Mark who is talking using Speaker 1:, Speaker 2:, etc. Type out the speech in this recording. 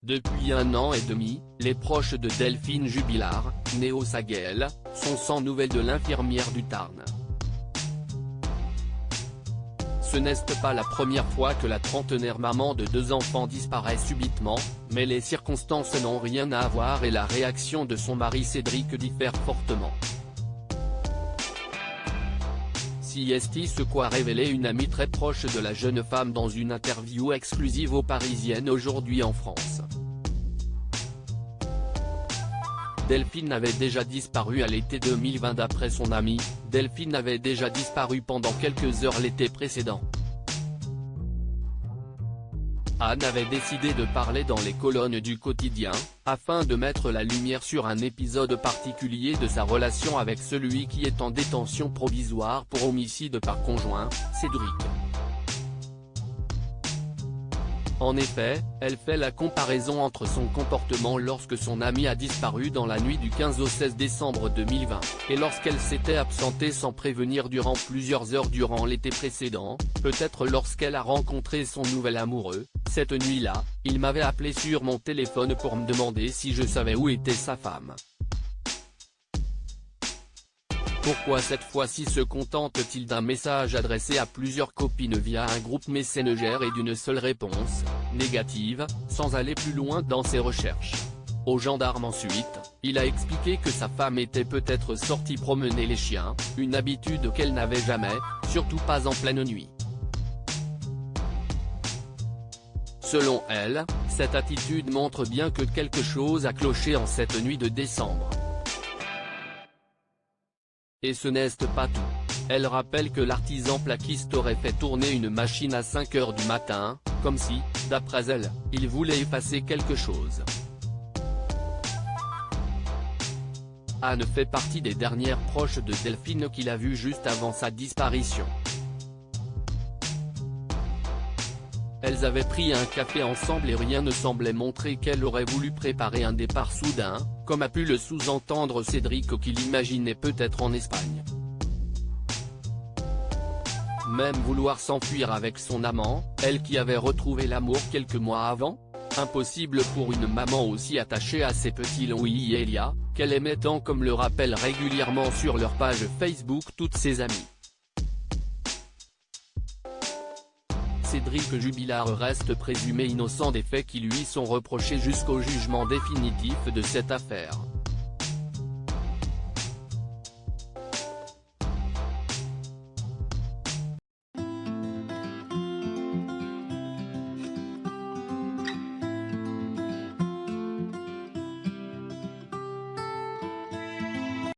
Speaker 1: Depuis 1 an et demi, les proches de Delphine Jubilard, née au Saguel, sont sans nouvelles de l'infirmière du Tarn. Ce n'est pas la première fois que la trentenaire maman de 2 enfants disparaît subitement, mais les circonstances n'ont rien à voir et la réaction de son mari Cédric diffère fortement. C'est ce qu'a révélé une amie très proche de la jeune femme dans une interview exclusive aux Parisiennes aujourd'hui en France. Delphine avait déjà disparu à l'été 2020 d'après son amie. Delphine avait déjà disparu pendant quelques heures l'été précédent. Anne avait décidé de parler dans les colonnes du quotidien, afin de mettre la lumière sur un épisode particulier de sa relation avec celui qui est en détention provisoire pour homicide par conjoint, Cédric. En effet, elle fait la comparaison entre son comportement lorsque son amie a disparu dans la nuit du 15 au 16 décembre 2020, et lorsqu'elle s'était absentée sans prévenir durant plusieurs heures durant l'été précédent, peut-être lorsqu'elle a rencontré son nouvel amoureux. Cette nuit-là, il m'avait appelé sur mon téléphone pour me demander si je savais où était sa femme. Pourquoi cette fois-ci se contente-t-il d'un message adressé à plusieurs copines via un groupe Messenger et d'une seule réponse, négative, sans aller plus loin dans ses recherches? Aux gendarmes ensuite, il a expliqué que sa femme était peut-être sortie promener les chiens, une habitude qu'elle n'avait jamais, surtout pas en pleine nuit. Selon elle, cette attitude montre bien que quelque chose a cloché en cette nuit de décembre. Et ce n'est pas tout. Elle rappelle que l'artisan plaquiste aurait fait tourner une machine à 5 h du matin, comme si, d'après elle, il voulait effacer quelque chose. Anne fait partie des dernières proches de Delphine qu'il a vues juste avant sa disparition. Elles avaient pris un café ensemble et rien ne semblait montrer qu'elle aurait voulu préparer un départ soudain, comme a pu le sous-entendre Cédric qu'il imaginait peut-être en Espagne. Même vouloir s'enfuir avec son amant, elle qui avait retrouvé l'amour quelques mois avant? Impossible pour une maman aussi attachée à ses petits Louis et Elia, qu'elle aimait tant, comme le rappellent régulièrement sur leur page Facebook toutes ses amies. Cédric Jubilard reste présumé innocent des faits qui lui sont reprochés jusqu'au jugement définitif de cette affaire.